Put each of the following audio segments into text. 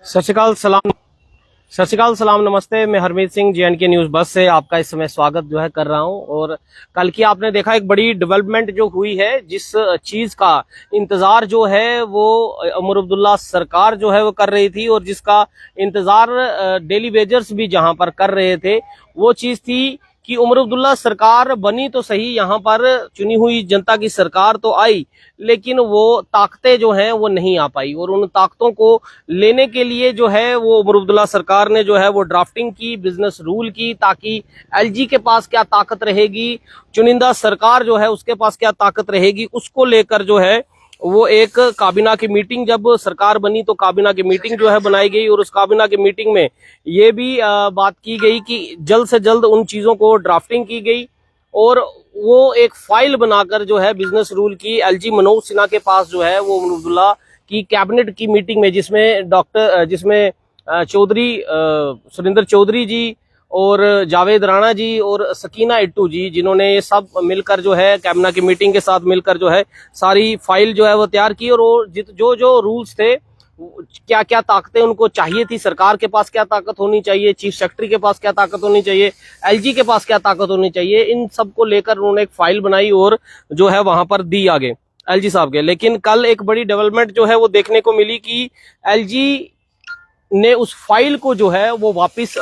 सत श्रीकाल सलाम नमस्ते। मैं हरमीत सिंह JNK न्यूज बस से आपका इस समय स्वागत कर रहा हूं। और कल की आपने देखा एक बड़ी डेवलपमेंट जो हुई है, जिस चीज का इंतजार जो है वो उमर अब्दुल्ला सरकार जो है वो कर रही थी, और जिसका इंतजार डेली वेजर्स भी जहां पर कर रहे थे, वो चीज थी कि उमर अब्दुल्ला सरकार बनी तो सही, यहाँ पर चुनी हुई जनता की सरकार तो आई, लेकिन वो ताकतें जो हैं वो नहीं आ पाई। और उन ताकतों को लेने के लिए जो है वो उमर अब्दुल्ला सरकार ने जो है वो ड्राफ्टिंग की, बिजनेस रूल की, ताकि LG के पास क्या ताकत रहेगी, चुनिंदा सरकार जो है उसके पास क्या ताकत रहेगी, उसको लेकर जो है वो एक काबीना की मीटिंग, जब सरकार बनी तो काबीना की मीटिंग जो है बनाई गई। और उस काबीना की मीटिंग में ये भी बात की गई कि जल्द से जल्द उन चीजों को ड्राफ्टिंग की गई, और वो एक फाइल बनाकर जो है बिजनेस रूल की LG मनोज सिन्हा के पास जो है वो उमर अब्दुल्ला की कैबिनेट की मीटिंग में, जिसमें चौधरी सुरेंद्र चौधरी जी और जावेद राणा जी और सकीना इट्टू जी, जिन्होंने ये सब मिलकर जो है कैबिनेट की मीटिंग के साथ मिलकर जो है सारी फाइल जो है वो तैयार की। और वो जो जो रूल्स थे, क्या क्या ताकतें उनको चाहिए थी, सरकार के पास क्या ताकत होनी चाहिए, चीफ सेक्रेटरी के पास क्या ताकत होनी चाहिए, LG के पास क्या ताकत होनी चाहिए, इन सब को लेकर उन्होंने एक फाइल बनाई और जो है वहां पर दी आगे LG साहब के। लेकिन कल एक बड़ी डेवलपमेंट जो है वो देखने को मिली कि LG ने उस फाइल को जो है वो वापिस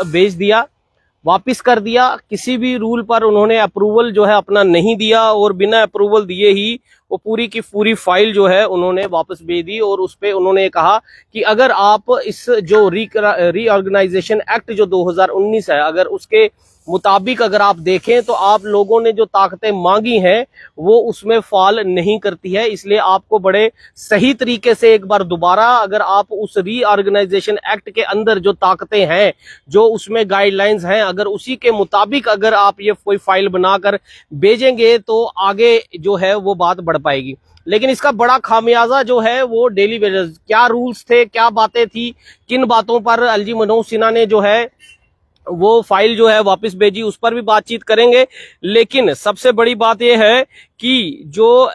कर दिया। किसी भी रूल पर उन्होंने अप्रूवल जो है अपना नहीं दिया, और बिना अप्रूवल दिए ही वो पूरी की पूरी फाइल जो है उन्होंने वापस भेज दी। और उस पे उन्होंने कहा कि अगर आप इस जो रीऑर्गेनाइजेशन एक्ट जो 2019 है, अगर उसके मुताबिक अगर आप देखें तो आप लोगों ने जो ताकतें मांगी हैं वो उसमें फॉल नहीं करती है। इसलिए आपको बड़े सही तरीके से एक बार दोबारा, अगर आप उस रीऑर्गेनाइजेशन एक्ट के अंदर जो ताकतें हैं, जो उसमें गाइडलाइंस हैं, अगर उसी के मुताबिक अगर आप ये कोई फाइल बनाकर भेजेंगे तो आगे जो है वो बात बढ़ पाएगी। लेकिन इसका बड़ा खामियाजा जो है वो डेली वेजेस, क्या रूल्स थे, क्या बातें थी, किन बातों पर LG मनोज सिन्हा ने जो है वो फाइल जो है वापस भेजी, उस पर भी बातचीत करेंगे। लेकिन सबसे बड़ी बात यह है कि जो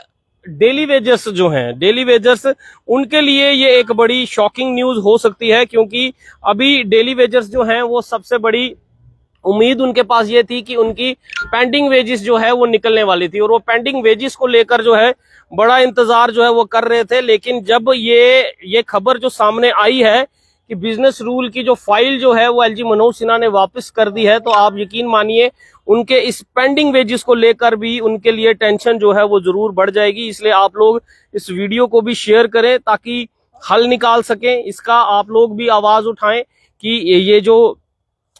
डेली वेजर्स जो हैं, डेली वेजर्स, उनके लिए ये एक बड़ी शॉकिंग न्यूज हो सकती है, क्योंकि अभी डेली वेजर्स जो हैं वो सबसे बड़ी उम्मीद उनके पास ये थी कि उनकी पेंडिंग वेजिस जो है वो निकलने वाली थी, और वो पेंडिंग वेजिस को लेकर जो है बड़ा इंतजार जो है वो कर रहे थे। लेकिन जब ये खबर जो सामने आई है कि बिजनेस रूल की जो फाइल जो है वो LG मनोज सिन्हा ने वापस कर दी है, तो आप यकीन मानिए उनके इस पेंडिंग वेजिस को लेकर भी उनके लिए टेंशन जो है वो जरूर बढ़ जाएगी। इसलिए आप लोग इस वीडियो को भी शेयर करें ताकि हल निकाल सकें इसका, आप लोग भी आवाज उठाएं कि ये जो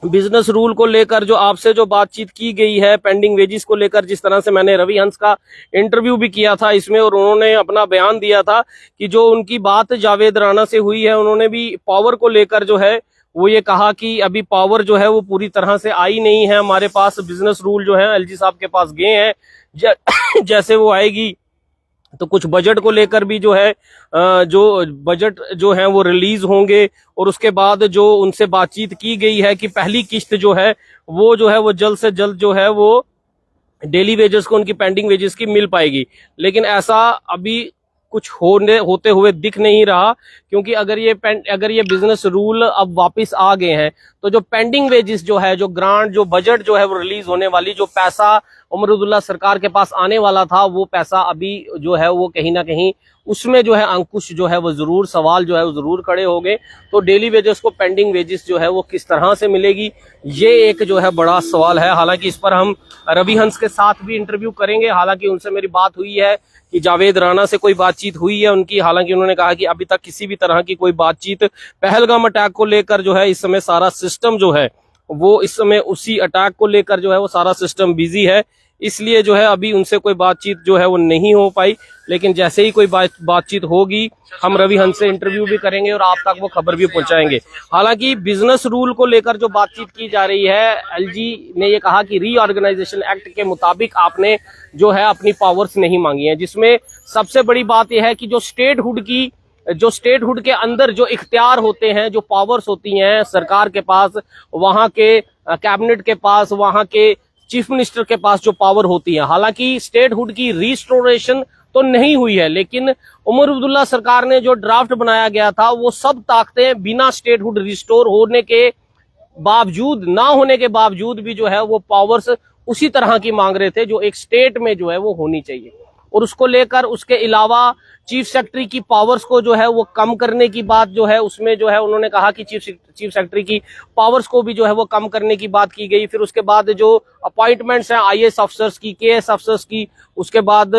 बिजनेस रूल को लेकर जो आपसे जो बातचीत की गई है, पेंडिंग वेजिस को लेकर, जिस तरह से मैंने रवि हंस का इंटरव्यू भी किया था इसमें, और उन्होंने अपना बयान दिया था कि जो उनकी बात जावेद राणा से हुई है, उन्होंने भी पावर को लेकर जो है वो ये कहा कि अभी पावर जो है वो पूरी तरह से आई नहीं है हमारे पास, बिजनेस रूल जो है LG साहब के पास गए हैं, जैसे वो आएगी तो कुछ बजट को लेकर भी जो है जो बजट जो है वो रिलीज होंगे। और उसके बाद जो उनसे बातचीत की गई है कि पहली किस्त जो है वो जल्द से जल्द जो है वो डेली वेजेस को, उनकी पेंडिंग वेजेस की मिल पाएगी। लेकिन ऐसा अभी कुछ होते हुए दिख नहीं रहा, क्योंकि अगर ये बिजनेस रूल अब वापस आ गए हैं तो जो पेंडिंग वेजेस जो है, जो ग्रांट, जो बजट जो है वो रिलीज होने वाली, जो पैसा उमर अब्दुल्ला सरकार के पास आने वाला था, वो पैसा अभी जो है वो कहीं ना कहीं उसमें जो है अंकुश जो है वो जरूर, सवाल जो है वो जरूर खड़े हो गए। तो डेली वेजेस को पेंडिंग वेजेस जो है वो किस तरह से मिलेगी, ये एक जो है बड़ा सवाल है। हालांकि इस पर हम रवि हंस के साथ भी इंटरव्यू करेंगे। हालांकि उनसे मेरी बात हुई है कि जावेद राणा से कोई बातचीत हुई है उनकी, हालांकि उन्होंने कहा कि अभी तक किसी भी तरह की कोई बातचीत पहलगाम अटैक को लेकर जो है, इस समय सारा सिस्टम जो है वो, इस समय उसी अटैक को लेकर जो है वो सारा सिस्टम बिजी है, इसलिए जो है अभी उनसे कोई बातचीत जो है वो नहीं हो पाई। लेकिन जैसे ही कोई बातचीत होगी हम रवि हंस से इंटरव्यू भी करेंगे और आप तक वो खबर भी पहुंचाएंगे। हालांकि बिजनेस रूल को लेकर जो बातचीत की जा रही है, LG ने ये कहा कि रीऑर्गेनाइजेशन एक्ट के मुताबिक आपने जो है अपनी पावर्स नहीं मांगी है, जिसमें सबसे बड़ी बात यह है कि जो स्टेटहुड के अंदर जो इख्तियार होते हैं, जो पावर्स होती हैं सरकार के पास, वहां के कैबिनेट के पास, वहां के चीफ मिनिस्टर के पास जो पावर होती है। हालांकि स्टेटहुड की रिस्टोरेशन तो नहीं हुई है। लेकिन उमर अब्दुल्ला सरकार ने जो ड्राफ्ट बनाया गया था वो सब ताकतें बिना स्टेटहुड रिस्टोर होने के बावजूद, ना होने के बावजूद भी जो है वो पावर्स उसी तरह की मांग रहे थे जो एक स्टेट में जो है वो होनी चाहिए। और उसको लेकर उसके अलावा चीफ सेक्रेटरी की पावर्स को जो है वो कम करने की बात जो है उसमें जो है उन्होंने कहा कि चीफ सेक्रेटरी की पावर्स को भी जो है वो कम करने की बात की गई। फिर उसके बाद जो अपॉइंटमेंट्स हैं आईएएस अफसर्स की, केएएस अफसर्स की, उसके बाद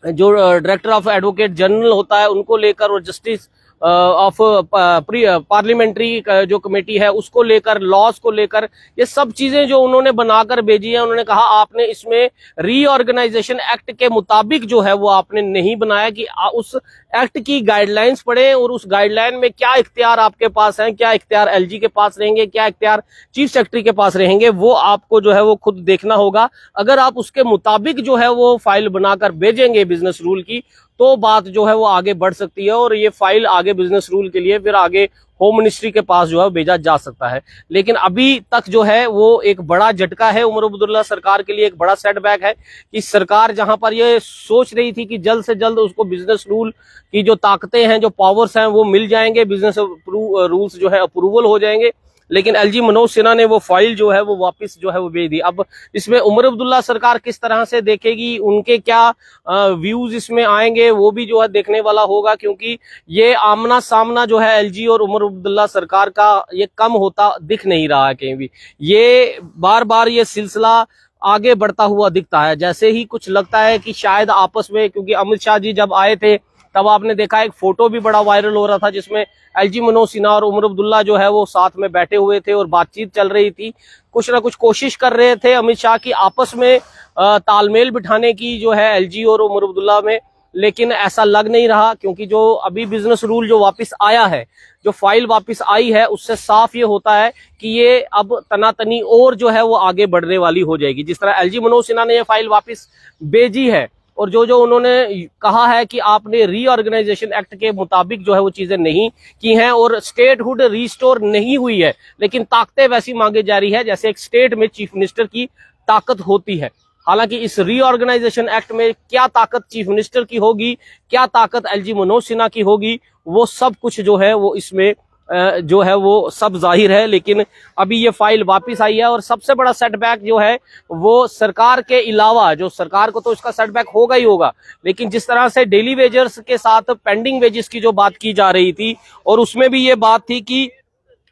जो डायरेक्टर ऑफ एडवोकेट जनरल होता है उनको लेकर, और जस्टिस ऑफ पार्लियामेंट्री जो कमेटी है उसको लेकर, लॉज को लेकर, ये सब चीजें जो उन्होंने बनाकर भेजी है। उन्होंने कहा आपने इसमें रीऑर्गेनाइजेशन एक्ट के मुताबिक जो है वो आपने नहीं बनाया कि उस एक्ट की गाइडलाइंस पढ़े और उस गाइडलाइन में क्या इख्तियार आपके पास हैं, क्या इख्तियार एलजी के पास रहेंगे, क्या इख्तियार चीफ सेक्रेटरी के पास रहेंगे, वो आपको जो है वो खुद देखना होगा। अगर आप उसके मुताबिक जो है वो फाइल बनाकर भेजेंगे बिजनेस रूल की तो बात जो है वो आगे बढ़ सकती है और ये फाइल आगे बिजनेस रूल के लिए फिर आगे होम मिनिस्ट्री के पास जो है भेजा जा सकता है। लेकिन अभी तक जो है वो एक बड़ा झटका है उमर अब्दुल्ला सरकार के लिए, एक बड़ा सेटबैक है कि सरकार जहां पर ये सोच रही थी कि जल्द से जल्द उसको बिजनेस रूल की जो ताकतें हैं, जो पावर्स हैं वो मिल जाएंगे, बिजनेस रूल्स जो है अप्रूवल हो जाएंगे, लेकिन एलजी मनोज सिन्हा ने वो फाइल जो है वो वापस जो है वो भेज दी। अब इसमें उमर अब्दुल्ला सरकार किस तरह से देखेगी, उनके क्या व्यूज इसमें आएंगे, वो भी जो है देखने वाला होगा, क्योंकि ये आमना सामना जो है एलजी और उमर अब्दुल्ला सरकार का ये कम होता दिख नहीं रहा है कहीं भी। ये बार बार ये सिलसिला आगे बढ़ता हुआ दिखता है। जैसे ही कुछ लगता है कि शायद आपस में, क्योंकि अमित शाह जी जब आए थे तब आपने देखा एक फोटो भी बड़ा वायरल हो रहा था जिसमें एलजी मनोज सिन्हा और उमर अब्दुल्ला जो है वो साथ में बैठे हुए थे और बातचीत चल रही थी। कुछ ना कुछ कोशिश कर रहे थे अमित शाह की आपस में तालमेल बिठाने की जो है एलजी और उमर अब्दुल्ला में, लेकिन ऐसा लग नहीं रहा, क्योंकि जो अभी बिजनेस रूल जो वापस आया है, जो फाइल वापस आई है, उससे साफ ये होता है कि ये अब तनातनी और जो है वो आगे बढ़ने वाली हो जाएगी। जिस तरह एलजी मनोज सिन्हा ने ये फाइल वापस भेजी है और जो उन्होंने कहा है कि आपने रीऑर्गेनाइजेशन एक्ट के मुताबिक जो है वो चीजें नहीं की हैं और स्टेटहुड रिस्टोर नहीं हुई है, लेकिन ताकतें वैसी मांगी जा रही है जैसे एक स्टेट में चीफ मिनिस्टर की ताकत होती है। हालांकि इस रीऑर्गेनाइजेशन एक्ट में क्या ताकत चीफ मिनिस्टर की होगी, क्या ताकत एलजी मनोज सिन्हा की होगी, वो सब कुछ जो है वो इसमें जो है वो सब जाहिर है। लेकिन अभी ये फाइल वापस आई है और सबसे बड़ा सेटबैक जो है वो सरकार के अलावा, जो सरकार को तो इसका सेटबैक होगा ही होगा, लेकिन जिस तरह से डेली वेजर्स के साथ पेंडिंग वेजेस की जो बात की जा रही थी और उसमें भी ये बात थी कि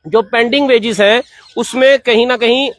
जो पेंडिंग वेजेस है उसमें कहीं ना कहीं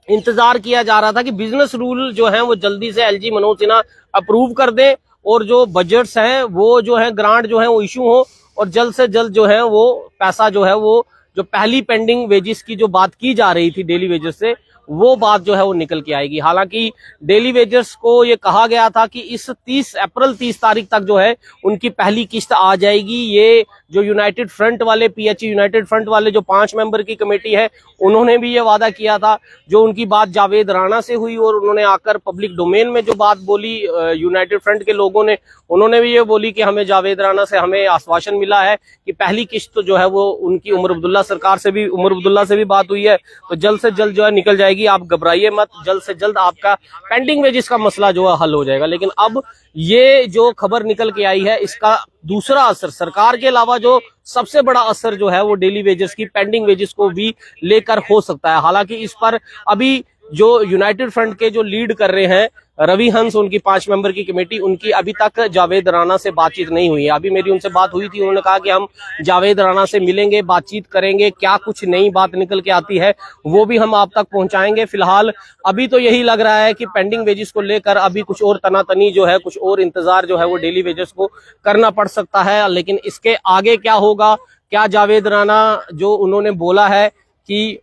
इंतजार किया जा रहा था कि बिजनेस रूल जो है वो जल्दी से एलजी मनोज सिन्हा अप्रूव कर दें और जो बजट्स हैं वो जो है ग्रांट जो है वो इशू हो और जल्द से जल्द जो है वो पैसा जो है वो जो पहली पेंडिंग वेजेस की जो बात की जा रही थी डेली वेजेस से, वो बात जो है वो निकल के आएगी। हालांकि डेली वेजर्स को ये कहा गया था कि इस 30 तारीख तक जो है उनकी पहली किस्त आ जाएगी। ये जो यूनाइटेड फ्रंट वाले, पीएचई यूनाइटेड फ्रंट वाले जो 5 मेंबर की कमेटी है, उन्होंने भी ये वादा किया था। जो उनकी बात जावेद राणा से हुई और उन्होंने आकर पब्लिक डोमेन में जो बात बोली यूनाइटेड फ्रंट के लोगों ने, उन्होंने भी ये बोली कि हमें जावेद राणा से हमें आश्वासन मिला है कि पहली किस्त जो है वो उनकी उमर अब्दुल्ला सरकार से भी, उमर अब्दुल्ला से भी बात हुई है, तो जल्द से जल्द जो है निकल जाएगी। आप घबराइए मत, जल्द से जल्द आपका पेंडिंग वेजेस का मसला जो है हल हो जाएगा। लेकिन अब ये जो खबर निकल के आई है इसका दूसरा असर, सरकार के अलावा जो सबसे बड़ा असर जो है वो डेली वेजेस की पेंडिंग वेजेस को भी लेकर हो सकता है। हालांकि इस पर अभी जो यूनाइटेड फ्रंट के जो लीड कर रहे हैं रवि हंस, उनकी 5 मेंबर की कमेटी, उनकी अभी तक जावेद राणा से बातचीत नहीं हुई है। अभी मेरी उनसे बात हुई थी, उन्होंने कहा कि हम जावेद राणा से मिलेंगे, बातचीत करेंगे, क्या कुछ नई बात निकल के आती है वो भी हम आप तक पहुंचाएंगे। फिलहाल अभी तो यही लग रहा है कि पेंडिंग वेजेस को लेकर अभी कुछ और तनातनी जो है, कुछ और इंतजार जो है वो डेली वेजेस को करना पड़ सकता है। लेकिन इसके आगे क्या होगा, क्या जावेद राणा जो उन्होंने बोला है कि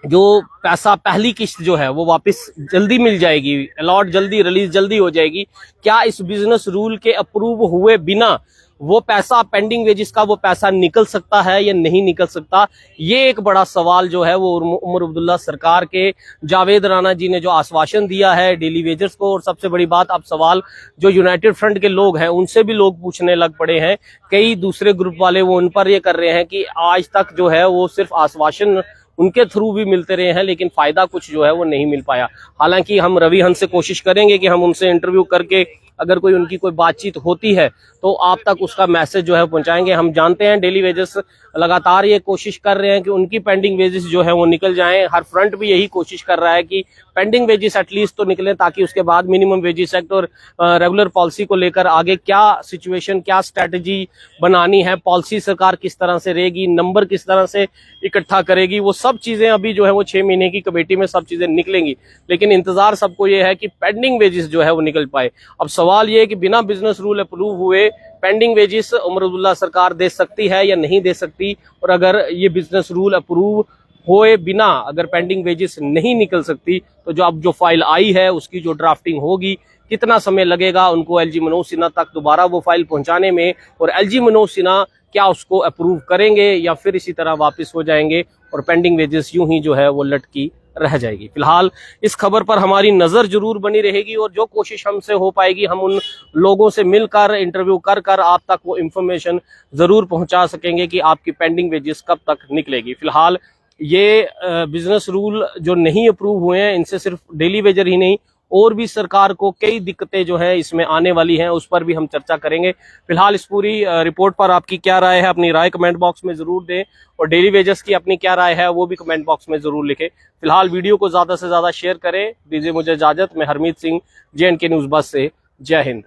जो पैसा पहली किस्त जो है वो वापस जल्दी मिल जाएगी, अलॉट जल्दी, रिलीज जल्दी हो जाएगी, क्या इस बिजनेस रूल के अप्रूव हुए बिना वो पैसा पेंडिंग वेजेस का वो पैसा निकल सकता है या नहीं निकल सकता, ये एक बड़ा सवाल जो है वो उमर अब्दुल्ला सरकार के जावेद राणा जी ने जो आश्वासन दिया है डेली वेजर्स को। और सबसे बड़ी बात, अब सवाल जो यूनाइटेड फ्रंट के लोग हैं उनसे भी लोग पूछने लग पड़े हैं, कई दूसरे ग्रुप वाले वो उन पर ये कर रहे हैं कि आज तक जो है वो सिर्फ आश्वासन उनके थ्रू भी मिलते रहे हैं लेकिन फायदा कुछ जो है वो नहीं मिल पाया। हालांकि हम रवि हंस से कोशिश करेंगे कि हम उनसे इंटरव्यू करके अगर कोई उनकी कोई बातचीत होती है तो आप तक उसका मैसेज जो है पहुंचाएंगे। हम जानते हैं डेली वेजेस लगातार ये कोशिश कर रहे हैं कि उनकी पेंडिंग वेजेस जो है वो निकल जाएं। हर फ्रंट भी यही कोशिश कर रहा है कि पेंडिंग वेजेस एटलीस्ट तो निकलें, ताकि उसके बाद मिनिमम वेजेस एक्ट और रेगुलर पॉलिसी को लेकर आगे क्या सिचुएशन, क्या स्ट्रेटजी बनानी है, पॉलिसी सरकार किस तरह से रहेगी, नंबर किस तरह से इकट्ठा करेगी, वो सब चीजें अभी जो है वो 6 महीने की कमेटी में सब चीजें निकलेंगी। लेकिन इंतजार सबको ये है कि पेंडिंग वेजेस जो है वो निकल पाए। अब सवाल ये है कि बिना बिजनेस रूल अप्रूव हुए पेंडिंग वेजेस उमर अब्दुल्ला सरकार दे सकती है या नहीं दे सकती, और अगर ये बिजनेस रूल अप्रूव होए बिना अगर पेंडिंग वेजेस नहीं निकल सकती तो जो अब जो फाइल आई है उसकी जो ड्राफ्टिंग होगी, कितना समय लगेगा उनको एलजी मनोज सिन्हा तक दोबारा वो फाइल पहुंचाने में, और एलजी मनोज सिन्हा क्या उसको अप्रूव करेंगे या फिर इसी तरह वापस हो जाएंगे और पेंडिंग वेजेस यूं ही जो है वो लटकी रह जाएगी। फिलहाल इस खबर पर हमारी नजर जरूर बनी रहेगी और जो कोशिश हमसे हो पाएगी हम उन लोगों से मिलकर इंटरव्यू कर कर आप तक वो इंफॉर्मेशन जरूर पहुंचा सकेंगे कि आपकी पेंडिंग वेजेस कब तक निकलेगी। फिलहाल ये बिजनेस रूल जो नहीं अप्रूव हुए हैं, इनसे सिर्फ डेली वेजर ही नहीं और भी सरकार को कई दिक्कतें जो है इसमें आने वाली हैं, उस पर भी हम चर्चा करेंगे। फिलहाल इस पूरी रिपोर्ट पर आपकी क्या राय है, अपनी राय कमेंट बॉक्स में जरूर दें, और डेली वेजेस की अपनी क्या राय है वो भी कमेंट बॉक्स में जरूर लिखें। फिलहाल वीडियो को ज्यादा से ज्यादा शेयर करें। दीजिए मुझे इजाजत। मैं हरमीत सिंह, JNK न्यूज बस से। जय हिंद।